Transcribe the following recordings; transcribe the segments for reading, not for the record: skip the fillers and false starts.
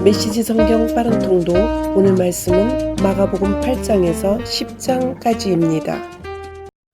메시지 성경 빠른 통독. 오늘 말씀은 마가복음 8장에서 10장까지입니다.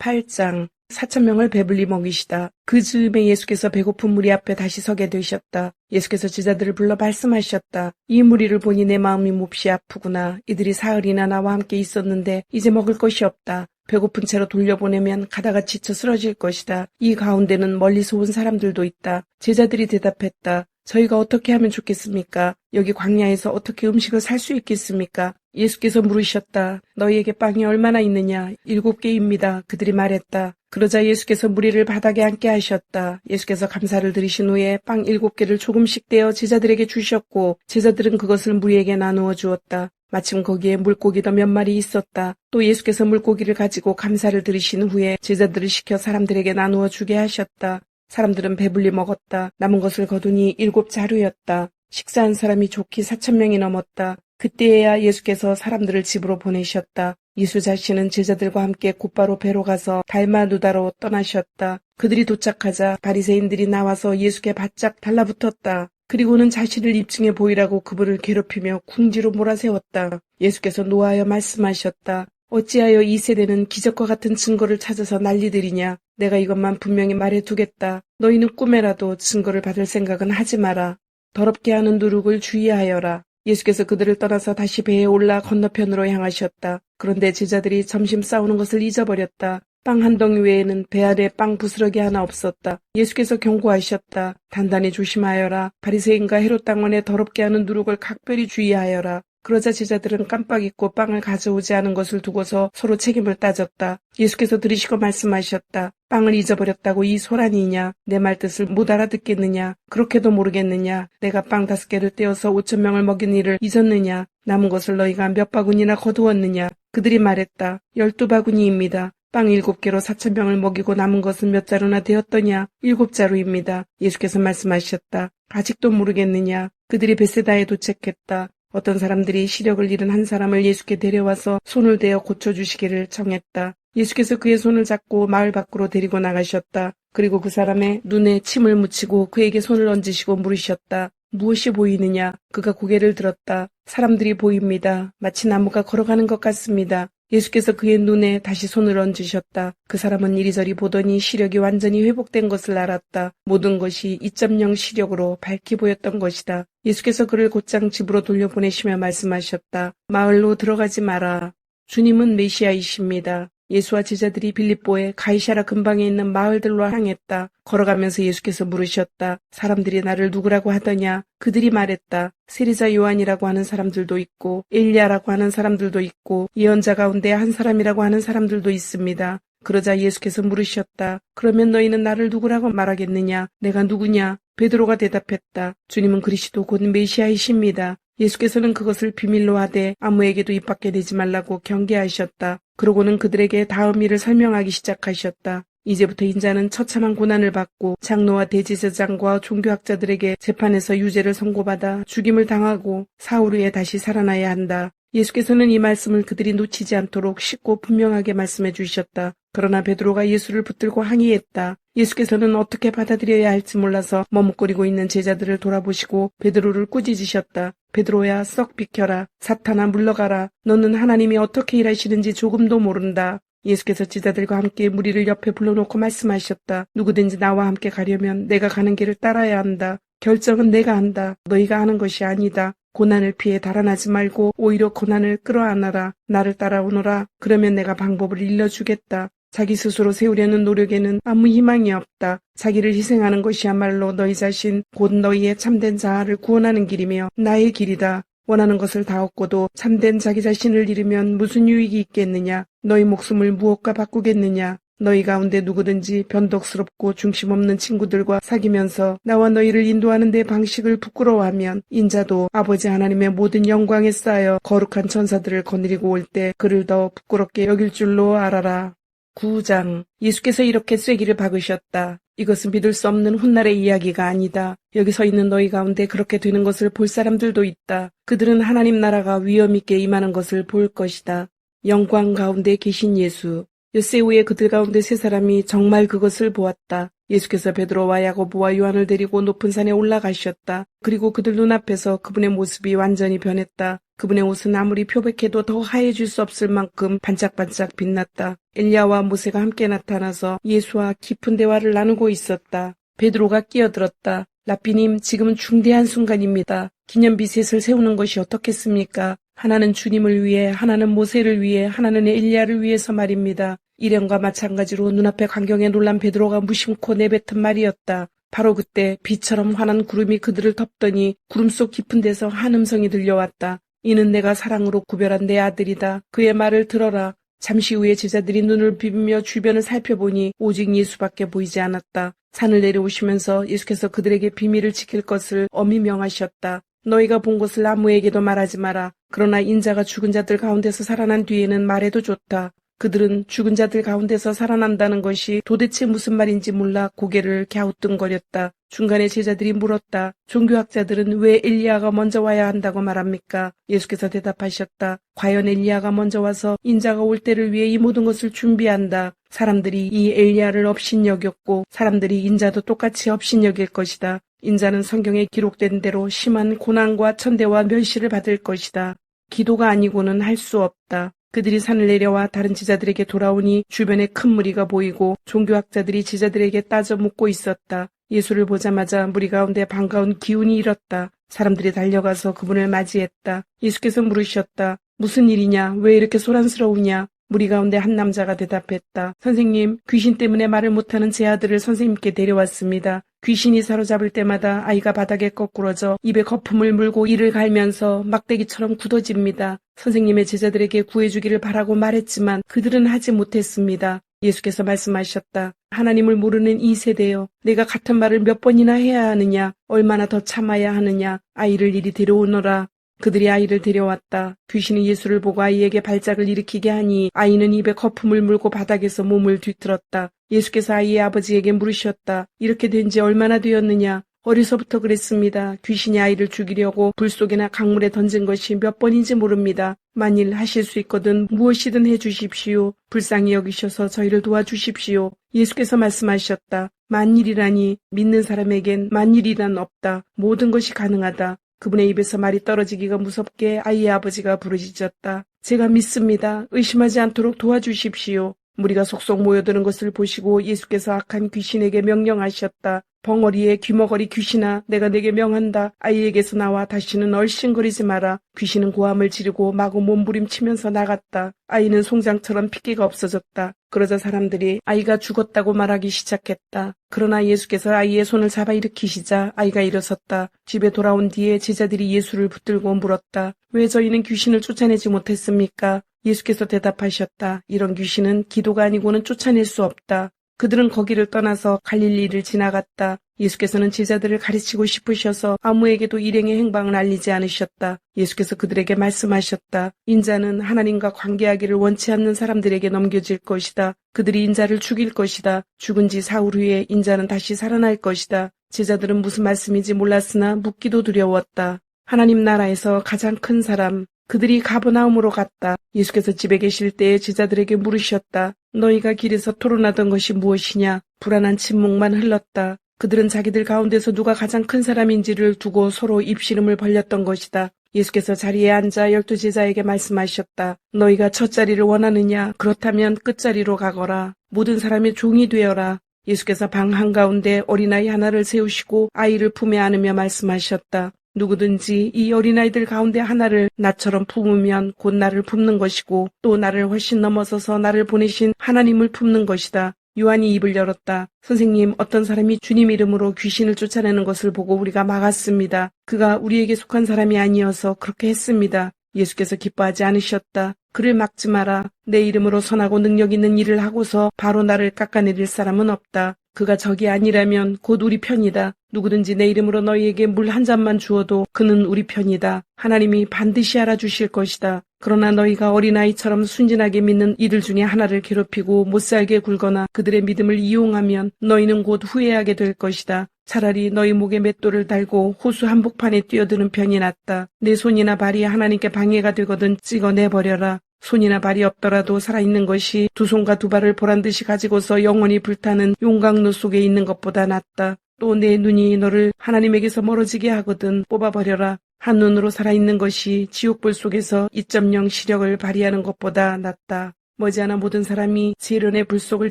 8장. 4,000명을 배불리 먹이시다. 그 즈음에 예수께서 배고픈 무리 앞에 다시 서게 되셨다. 예수께서 제자들을 불러 말씀하셨다. 이 무리를 보니 내 마음이 몹시 아프구나. 이들이 사흘이나 나와 함께 있었는데 이제 먹을 것이 없다. 배고픈 채로 돌려보내면 가다가 지쳐 쓰러질 것이다. 이 가운데는 멀리서 온 사람들도 있다. 제자들이 대답했다. 저희가 어떻게 하면 좋겠습니까? 여기 광야에서 어떻게 음식을 살 수 있겠습니까? 예수께서 물으셨다. 너희에게 빵이 얼마나 있느냐? 7개입니다. 그들이 말했다. 그러자 예수께서 무리를 바닥에 앉게 하셨다. 예수께서 감사를 드리신 후에 빵 7개를 조금씩 떼어 제자들에게 주셨고 제자들은 그것을 무리에게 나누어 주었다. 마침 거기에 물고기도 몇 마리 있었다. 또 예수께서 물고기를 가지고 감사를 드리신 후에 제자들을 시켜 사람들에게 나누어 주게 하셨다. 사람들은 배불리 먹었다. 남은 것을 거두니 7자루였다. 식사한 사람이 좋기 4,000명이 넘었다. 그때에야 예수께서 사람들을 집으로 보내셨다. 예수 자신은 제자들과 함께 곧바로 배로 가서 달마누다로 떠나셨다. 그들이 도착하자 바리새인들이 나와서 예수께 바짝 달라붙었다. 그리고는 자신을 입증해 보이라고 그분을 괴롭히며 궁지로 몰아세웠다. 예수께서 노하여 말씀하셨다. 어찌하여 이 세대는 기적과 같은 증거를 찾아서 난리들이냐. 내가 이것만 분명히 말해두겠다. 너희는 꿈에라도 증거를 받을 생각은 하지 마라. 더럽게 하는 누룩을 주의하여라. 예수께서 그들을 떠나서 다시 배에 올라 건너편으로 향하셨다. 그런데 제자들이 점심 싸우는 것을 잊어버렸다. 빵 한 덩이 외에는 배 안에 빵 부스러기 하나 없었다. 예수께서 경고하셨다. 단단히 조심하여라. 바리새인과 헤롯 당원에 더럽게 하는 누룩을 각별히 주의하여라. 그러자 제자들은 깜빡 잊고 빵을 가져오지 않은 것을 두고서 서로 책임을 따졌다. 예수께서 들으시고 말씀하셨다. 빵을 잊어버렸다고 이 소란이냐? 내 말 뜻을 못 알아듣겠느냐? 그렇게도 모르겠느냐? 내가 빵 5개를 떼어서 5,000명을 먹인 일을 잊었느냐? 남은 것을 너희가 몇 바구니나 거두었느냐? 그들이 말했다. 12바구니입니다. 빵 7개로 4,000명을 먹이고 남은 것은 몇 자루나 되었더냐? 7자루입니다. 예수께서 말씀하셨다. 아직도 모르겠느냐? 그들이 베세다에 도착했다. 어떤 사람들이 시력을 잃은 한 사람을 예수께 데려와서 손을 대어 고쳐주시기를 청했다. 예수께서 그의 손을 잡고 마을 밖으로 데리고 나가셨다. 그리고 그 사람의 눈에 침을 묻히고 그에게 손을 얹으시고 물으셨다. 무엇이 보이느냐? 그가 고개를 들었다. 사람들이 보입니다. 마치 나무가 걸어가는 것 같습니다. 예수께서 그의 눈에 다시 손을 얹으셨다. 그 사람은 이리저리 보더니 시력이 완전히 회복된 것을 알았다. 모든 것이 2.0 시력으로 밝게 보였던 것이다. 예수께서 그를 곧장 집으로 돌려보내시며 말씀하셨다. 마을로 들어가지 마라. 주님은 메시아이십니다. 예수와 제자들이 빌립보의 가이사라 근방에 있는 마을들로 향했다. 걸어가면서 예수께서 물으셨다. 사람들이 나를 누구라고 하더냐? 그들이 말했다. 세리자 요한이라고 하는 사람들도 있고 엘리야라고 하는 사람들도 있고 예언자 가운데 한 사람이라고 하는 사람들도 있습니다. 그러자 예수께서 물으셨다. 그러면 너희는 나를 누구라고 말하겠느냐? 내가 누구냐? 베드로가 대답했다. 주님은 그리스도 곧 메시아이십니다. 예수께서는 그것을 비밀로 하되 아무에게도 입 밖에 내지 말라고 경계하셨다. 그러고는 그들에게 다음 일을 설명하기 시작하셨다. 이제부터 인자는 처참한 고난을 받고 장로와 대제사장과 종교학자들에게 재판에서 유죄를 선고받아 죽임을 당하고 사흘 후에 다시 살아나야 한다. 예수께서는 이 말씀을 그들이 놓치지 않도록 쉽고 분명하게 말씀해 주셨다. 그러나 베드로가 예수를 붙들고 항의했다. 예수께서는 어떻게 받아들여야 할지 몰라서 머뭇거리고 있는 제자들을 돌아보시고 베드로를 꾸짖으셨다. 베드로야, 썩 비켜라. 사탄아, 물러가라. 너는 하나님이 어떻게 일하시는지 조금도 모른다. 예수께서 제자들과 함께 무리를 옆에 불러놓고 말씀하셨다. 누구든지 나와 함께 가려면 내가 가는 길을 따라야 한다. 결정은 내가 한다. 너희가 하는 것이 아니다. 고난을 피해 달아나지 말고 오히려 고난을 끌어안아라. 나를 따라오너라. 그러면 내가 방법을 일러주겠다. 자기 스스로 세우려는 노력에는 아무 희망이 없다. 자기를 희생하는 것이야말로 너희 자신 곧 너희의 참된 자아를 구원하는 길이며 나의 길이다. 원하는 것을 다 얻고도 참된 자기 자신을 잃으면 무슨 유익이 있겠느냐? 너희 목숨을 무엇과 바꾸겠느냐? 너희 가운데 누구든지 변덕스럽고 중심 없는 친구들과 사귀면서 나와 너희를 인도하는 내 방식을 부끄러워하면 인자도 아버지 하나님의 모든 영광에 쌓여 거룩한 천사들을 거느리고 올 때 그를 더 부끄럽게 여길 줄로 알아라. 9장. 예수께서 이렇게 쐐기를 박으셨다. 이것은 믿을 수 없는 훗날의 이야기가 아니다. 여기 서 있는 너희 가운데 그렇게 되는 것을 볼 사람들도 있다. 그들은 하나님 나라가 위엄 있게 임하는 것을 볼 것이다. 영광 가운데 계신 예수. 엿새 후에 그들 가운데 세 사람이 정말 그것을 보았다. 예수께서 베드로와 야고보와 요한을 데리고 높은 산에 올라가셨다. 그리고 그들 눈앞에서 그분의 모습이 완전히 변했다. 그분의 옷은 아무리 표백해도 더 하얘질 수 없을 만큼 반짝반짝 빛났다. 엘리야와 모세가 함께 나타나서 예수와 깊은 대화를 나누고 있었다. 베드로가 끼어들었다. 랍비님, 지금은 중대한 순간입니다. 기념비 셋을 세우는 것이 어떻겠습니까? 하나는 주님을 위해, 하나는 모세를 위해, 하나는 엘리야를 위해서 말입니다. 일행과 마찬가지로 눈앞의 광경에 놀란 베드로가 무심코 내뱉은 말이었다. 바로 그때 비처럼 환한 구름이 그들을 덮더니 구름 속 깊은 데서 한 음성이 들려왔다. 이는 내가 사랑으로 구별한 내 아들이다. 그의 말을 들어라. 잠시 후에 제자들이 눈을 비비며 주변을 살펴보니 오직 예수밖에 보이지 않았다. 산을 내려오시면서 예수께서 그들에게 비밀을 지킬 것을 엄히 명하셨다. 너희가 본 것을 아무에게도 말하지 마라. 그러나 인자가 죽은 자들 가운데서 살아난 뒤에는 말해도 좋다. 그들은 죽은 자들 가운데서 살아난다는 것이 도대체 무슨 말인지 몰라 고개를 갸우뚱거렸다. 중간에 제자들이 물었다. 종교학자들은 왜 엘리야가 먼저 와야 한다고 말합니까? 예수께서 대답하셨다. 과연 엘리야가 먼저 와서 인자가 올 때를 위해 이 모든 것을 준비한다. 사람들이 이 엘리야를 업신여겼고 사람들이 인자도 똑같이 업신여길 것이다. 인자는 성경에 기록된 대로 심한 고난과 천대와 멸시를 받을 것이다. 기도가 아니고는 할 수 없다. 그들이 산을 내려와 다른 제자들에게 돌아오니 주변에 큰 무리가 보이고 종교학자들이 제자들에게 따져 묻고 있었다. 예수를 보자마자 무리 가운데 반가운 기운이 일었다. 사람들이 달려가서 그분을 맞이했다. 예수께서 물으셨다. 무슨 일이냐? 왜 이렇게 소란스러우냐? 무리 가운데 한 남자가 대답했다. 선생님, 귀신 때문에 말을 못하는 제 아들을 선생님께 데려왔습니다. 귀신이 사로잡을 때마다 아이가 바닥에 거꾸러져 입에 거품을 물고 이를 갈면서 막대기처럼 굳어집니다. 선생님의 제자들에게 구해주기를 바라고 말했지만 그들은 하지 못했습니다. 예수께서 말씀하셨다. 하나님을 모르는 이 세대여, 내가 같은 말을 몇 번이나 해야 하느냐? 얼마나 더 참아야 하느냐? 아이를 이리 데려오너라. 그들이 아이를 데려왔다. 귀신이 예수를 보고 아이에게 발작을 일으키게 하니 아이는 입에 거품을 물고 바닥에서 몸을 뒤틀었다. 예수께서 아이의 아버지에게 물으셨다. 이렇게 된 지 얼마나 되었느냐? 어려서부터 그랬습니다. 귀신이 아이를 죽이려고 불 속이나 강물에 던진 것이 몇 번인지 모릅니다. 만일 하실 수 있거든 무엇이든 해주십시오. 불쌍히 여기셔서 저희를 도와주십시오. 예수께서 말씀하셨다. 만일이라니 믿는 사람에겐 만일이란 없다. 모든 것이 가능하다. 그분의 입에서 말이 떨어지기가 무섭게 아이의 아버지가 부르짖었다. 제가 믿습니다. 의심하지 않도록 도와주십시오. 무리가 속속 모여드는 것을 보시고 예수께서 악한 귀신에게 명령하셨다. 벙어리에 귀머거리 귀신아, 내가 내게 명한다. 아이에게서 나와 다시는 얼씬거리지 마라. 귀신은 고함을 지르고 마구 몸부림치면서 나갔다. 아이는 송장처럼 핏기가 없어졌다. 그러자 사람들이 아이가 죽었다고 말하기 시작했다. 그러나 예수께서 아이의 손을 잡아 일으키시자 아이가 일어섰다. 집에 돌아온 뒤에 제자들이 예수를 붙들고 물었다. 왜 저희는 귀신을 쫓아내지 못했습니까? 예수께서 대답하셨다. 이런 귀신은 기도가 아니고는 쫓아낼 수 없다. 그들은 거기를 떠나서 갈릴리를 지나갔다. 예수께서는 제자들을 가르치고 싶으셔서 아무에게도 일행의 행방을 알리지 않으셨다. 예수께서 그들에게 말씀하셨다. 인자는 하나님과 관계하기를 원치 않는 사람들에게 넘겨질 것이다. 그들이 인자를 죽일 것이다. 죽은 지 사흘 후에 인자는 다시 살아날 것이다. 제자들은 무슨 말씀인지 몰랐으나 묻기도 두려웠다. 하나님 나라에서 가장 큰 사람, 그들이 가버나움으로 갔다. 예수께서 집에 계실 때에 제자들에게 물으셨다. 너희가 길에서 토론하던 것이 무엇이냐? 불안한 침묵만 흘렀다. 그들은 자기들 가운데서 누가 가장 큰 사람인지를 두고 서로 입씨름을 벌였던 것이다. 예수께서 자리에 앉아 12 제자에게 말씀하셨다. 너희가 첫자리를 원하느냐? 그렇다면 끝자리로 가거라. 모든 사람의 종이 되어라. 예수께서 방 한가운데 어린아이 하나를 세우시고 아이를 품에 안으며 말씀하셨다. 누구든지 이 어린아이들 가운데 하나를 나처럼 품으면 곧 나를 품는 것이고 또 나를 훨씬 넘어서서 나를 보내신 하나님을 품는 것이다. 요한이 입을 열었다. 선생님, 어떤 사람이 주님 이름으로 귀신을 쫓아내는 것을 보고 우리가 막았습니다. 그가 우리에게 속한 사람이 아니어서 그렇게 했습니다. 예수께서 기뻐하지 않으셨다. 그를 막지 마라. 내 이름으로 선하고 능력 있는 일을 하고서 바로 나를 깎아내릴 사람은 없다. 그가 적이 아니라면 곧 우리 편이다. 누구든지 내 이름으로 너희에게 물 한 잔만 주어도 그는 우리 편이다. 하나님이 반드시 알아주실 것이다. 그러나 너희가 어린아이처럼 순진하게 믿는 이들 중에 하나를 괴롭히고 못살게 굴거나 그들의 믿음을 이용하면 너희는 곧 후회하게 될 것이다. 차라리 너희 목에 맷돌을 달고 호수 한복판에 뛰어드는 편이 낫다. 내 손이나 발이 하나님께 방해가 되거든 찍어내버려라. 손이나 발이 없더라도 살아있는 것이 두 손과 두 발을 보란듯이 가지고서 영원히 불타는 용광로 속에 있는 것보다 낫다. 또 내 눈이 너를 하나님에게서 멀어지게 하거든 뽑아버려라. 한눈으로 살아있는 것이 지옥불 속에서 2.0 시력을 발휘하는 것보다 낫다. 머지않아 모든 사람이 재련의 불 속을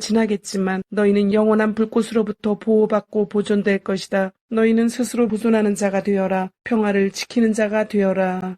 지나겠지만 너희는 영원한 불꽃으로부터 보호받고 보존될 것이다. 너희는 스스로 보존하는 자가 되어라. 평화를 지키는 자가 되어라.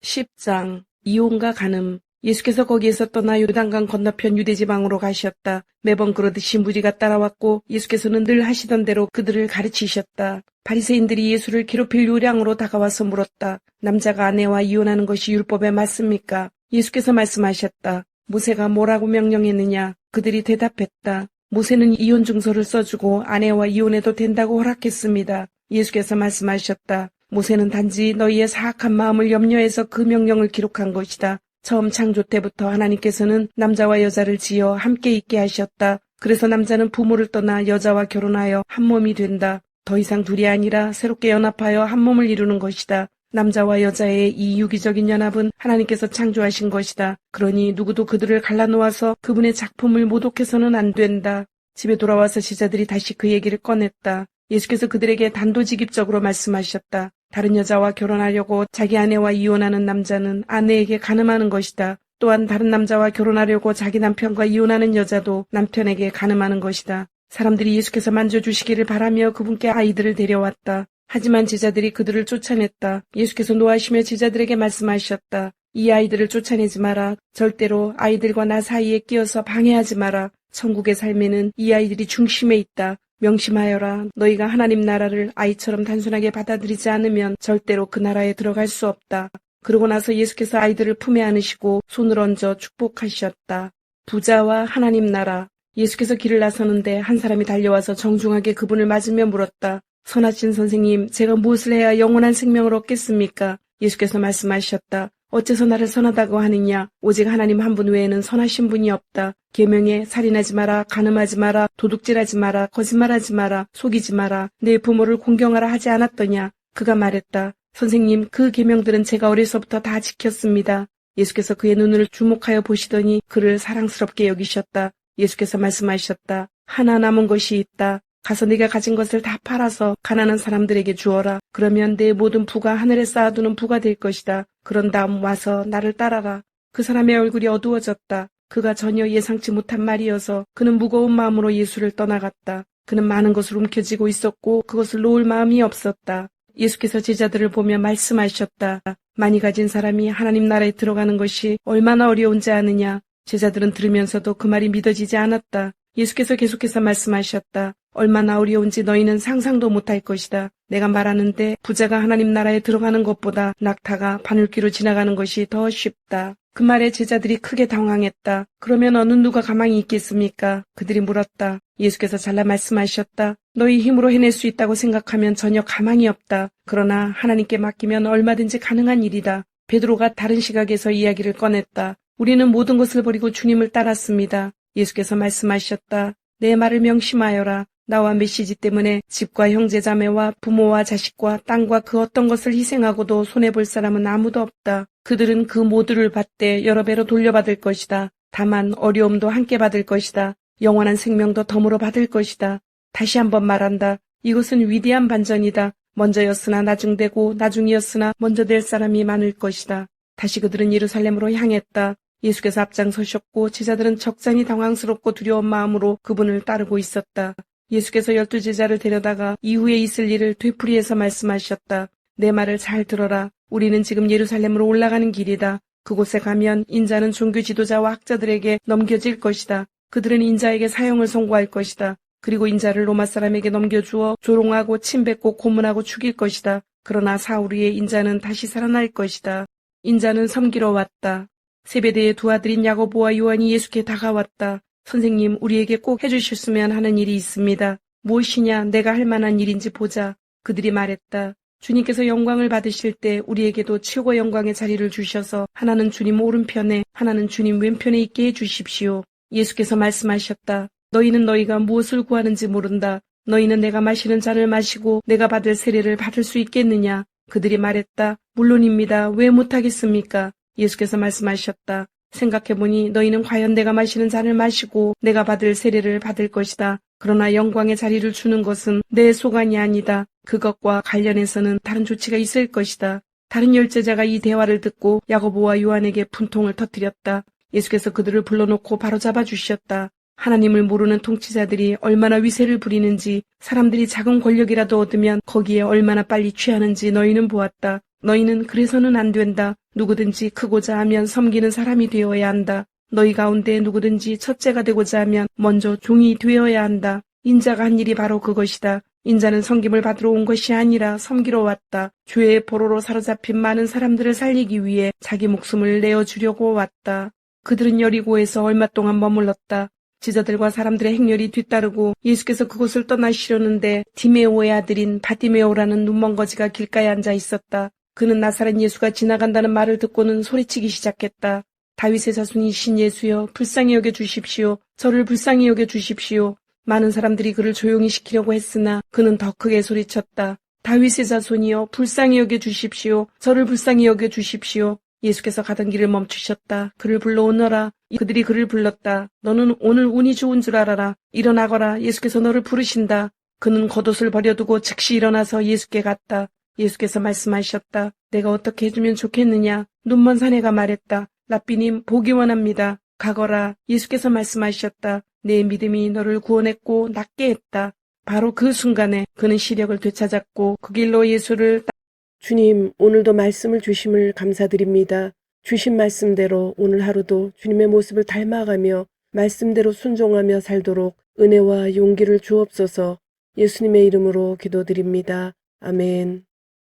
10장 이혼과 간음. 예수께서 거기에서 떠나 요단강 건너편 유대지방으로 가셨다. 매번 그러듯이 무리가 따라왔고 예수께서는 늘 하시던 대로 그들을 가르치셨다. 바리새인들이 예수를 괴롭힐 요량으로 다가와서 물었다. 남자가 아내와 이혼하는 것이 율법에 맞습니까? 예수께서 말씀하셨다. 모세가 뭐라고 명령했느냐? 그들이 대답했다. 모세는 이혼 증서를 써주고 아내와 이혼해도 된다고 허락했습니다. 예수께서 말씀하셨다. 모세는 단지 너희의 사악한 마음을 염려해서 그 명령을 기록한 것이다. 처음 창조 때부터 하나님께서는 남자와 여자를 지어 함께 있게 하셨다. 그래서 남자는 부모를 떠나 여자와 결혼하여 한 몸이 된다. 더 이상 둘이 아니라 새롭게 연합하여 한 몸을 이루는 것이다. 남자와 여자의 이 유기적인 연합은 하나님께서 창조하신 것이다. 그러니 누구도 그들을 갈라놓아서 그분의 작품을 모독해서는 안 된다. 집에 돌아와서 제자들이 다시 그 얘기를 꺼냈다. 예수께서 그들에게 단도직입적으로 말씀하셨다. 다른 여자와 결혼하려고 자기 아내와 이혼하는 남자는 아내에게 간음하는 것이다. 또한 다른 남자와 결혼하려고 자기 남편과 이혼하는 여자도 남편에게 간음하는 것이다. 사람들이 예수께서 만져주시기를 바라며 그분께 아이들을 데려왔다. 하지만 제자들이 그들을 쫓아냈다. 예수께서 노하시며 제자들에게 말씀하셨다. 이 아이들을 쫓아내지 마라. 절대로 아이들과 나 사이에 끼어서 방해하지 마라. 천국의 삶에는 이 아이들이 중심에 있다. 명심하여라. 너희가 하나님 나라를 아이처럼 단순하게 받아들이지 않으면 절대로 그 나라에 들어갈 수 없다. 그러고 나서 예수께서 아이들을 품에 안으시고 손을 얹어 축복하셨다. 부자와 하나님 나라. 예수께서 길을 나서는데 한 사람이 달려와서 정중하게 그분을 맞으며 물었다. 선하신 선생님, 제가 무엇을 해야 영원한 생명을 얻겠습니까? 예수께서 말씀하셨다. 어째서 나를 선하다고 하느냐? 오직 하나님 한 분 외에는 선하신 분이 없다. 계명에 살인하지 마라, 간음하지 마라, 도둑질하지 마라, 거짓말하지 마라, 속이지 마라, 내 부모를 공경하라 하지 않았더냐? 그가 말했다. 선생님, 그 계명들은 제가 어려서부터 다 지켰습니다. 예수께서 그의 눈을 주목하여 보시더니 그를 사랑스럽게 여기셨다. 예수께서 말씀하셨다. 하나 남은 것이 있다. 가서 네가 가진 것을 다 팔아서 가난한 사람들에게 주어라. 그러면 내 모든 부가 하늘에 쌓아두는 부가 될 것이다. 그런 다음 와서 나를 따라라. 그 사람의 얼굴이 어두워졌다. 그가 전혀 예상치 못한 말이어서 그는 무거운 마음으로 예수를 떠나갔다. 그는 많은 것을 움켜쥐고 있었고 그것을 놓을 마음이 없었다. 예수께서 제자들을 보며 말씀하셨다. 많이 가진 사람이 하나님 나라에 들어가는 것이 얼마나 어려운지 아느냐. 제자들은 들으면서도 그 말이 믿어지지 않았다. 예수께서 계속해서 말씀하셨다. 얼마나 어려운지 너희는 상상도 못할 것이다. 내가 말하는데 부자가 하나님 나라에 들어가는 것보다 낙타가 바늘귀로 지나가는 것이 더 쉽다. 그 말에 제자들이 크게 당황했다. 그러면 어느 누가 가만히 있겠습니까? 그들이 물었다. 예수께서 잘라 말씀하셨다. 너희 힘으로 해낼 수 있다고 생각하면 전혀 가망이 없다. 그러나 하나님께 맡기면 얼마든지 가능한 일이다. 베드로가 다른 시각에서 이야기를 꺼냈다. 우리는 모든 것을 버리고 주님을 따랐습니다. 예수께서 말씀하셨다. 내 말을 명심하여라. 나와 메시지 때문에 집과 형제자매와 부모와 자식과 땅과 그 어떤 것을 희생하고도 손해볼 사람은 아무도 없다. 그들은 그 모두를 받되 여러 배로 돌려받을 것이다. 다만 어려움도 함께 받을 것이다. 영원한 생명도 덤으로 받을 것이다. 다시 한번 말한다. 이것은 위대한 반전이다. 먼저였으나 나중되고 나중이었으나 먼저 될 사람이 많을 것이다. 다시 그들은 예루살렘으로 향했다. 예수께서 앞장서셨고 제자들은 적잖이 당황스럽고 두려운 마음으로 그분을 따르고 있었다. 예수께서 12 제자를 데려다가 이후에 있을 일을 되풀이해서 말씀하셨다. 내 말을 잘 들어라. 우리는 지금 예루살렘으로 올라가는 길이다. 그곳에 가면 인자는 종교 지도자와 학자들에게 넘겨질 것이다. 그들은 인자에게 사형을 선고할 것이다. 그리고 인자를 로마 사람에게 넘겨주어 조롱하고 침뱉고 고문하고 죽일 것이다. 그러나 사흘 후에 인자는 다시 살아날 것이다. 인자는 섬기러 왔다. 세베대의 두 아들인 야고보와 요한이 예수께 다가왔다. 선생님, 우리에게 꼭 해주셨으면 하는 일이 있습니다. 무엇이냐? 내가 할 만한 일인지 보자. 그들이 말했다. 주님께서 영광을 받으실 때 우리에게도 최고 영광의 자리를 주셔서 하나는 주님 오른편에 하나는 주님 왼편에 있게 해주십시오. 예수께서 말씀하셨다. 너희는 너희가 무엇을 구하는지 모른다. 너희는 내가 마시는 잔을 마시고 내가 받을 세례를 받을 수 있겠느냐? 그들이 말했다. 물론입니다. 왜 못하겠습니까? 예수께서 말씀하셨다. 생각해보니 너희는 과연 내가 마시는 잔을 마시고 내가 받을 세례를 받을 것이다. 그러나 영광의 자리를 주는 것은 내 소관이 아니다. 그것과 관련해서는 다른 조치가 있을 것이다. 다른 열제자가 이 대화를 듣고 야고보와 요한에게 분통을 터뜨렸다. 예수께서 그들을 불러놓고 바로잡아 주셨다. 하나님을 모르는 통치자들이 얼마나 위세를 부리는지, 사람들이 작은 권력이라도 얻으면 거기에 얼마나 빨리 취하는지 너희는 보았다. 너희는 그래서는 안 된다. 누구든지 크고자 하면 섬기는 사람이 되어야 한다. 너희 가운데 누구든지 첫째가 되고자 하면 먼저 종이 되어야 한다. 인자가 한 일이 바로 그것이다. 인자는 섬김을 받으러 온 것이 아니라 섬기러 왔다. 죄의 포로로 사로잡힌 많은 사람들을 살리기 위해 자기 목숨을 내어주려고 왔다. 그들은 여리고에서 얼마 동안 머물렀다. 지자들과 사람들의 행렬이 뒤따르고 예수께서 그곳을 떠나시려는데 디메오의 아들인 바디메오라는 눈먼 거지가 길가에 앉아 있었다. 그는 나사렛 예수가 지나간다는 말을 듣고는 소리치기 시작했다. 다윗의 자손이신 예수여, 불쌍히 여겨 주십시오. 저를 불쌍히 여겨 주십시오. 많은 사람들이 그를 조용히 시키려고 했으나 그는 더 크게 소리쳤다. 다윗의 자손이여, 불쌍히 여겨 주십시오. 저를 불쌍히 여겨 주십시오. 예수께서 가던 길을 멈추셨다. 그를 불러오너라. 그들이 그를 불렀다. 너는 오늘 운이 좋은 줄 알아라. 일어나거라. 예수께서 너를 부르신다. 그는 겉옷을 버려두고 즉시 일어나서 예수께 갔다. 예수께서 말씀하셨다. 내가 어떻게 해주면 좋겠느냐? 눈먼 사내가 말했다. 랍비님, 보기 원합니다. 가거라. 예수께서 말씀하셨다. 내 믿음이 너를 구원했고 낫게 했다. 바로 그 순간에 그는 시력을 되찾았고 그 길로 예수를 주님, 오늘도 말씀을 주심을 감사드립니다. 주신 말씀대로 오늘 하루도 주님의 모습을 닮아가며 말씀대로 순종하며 살도록 은혜와 용기를 주옵소서. 예수님의 이름으로 기도드립니다. 아멘.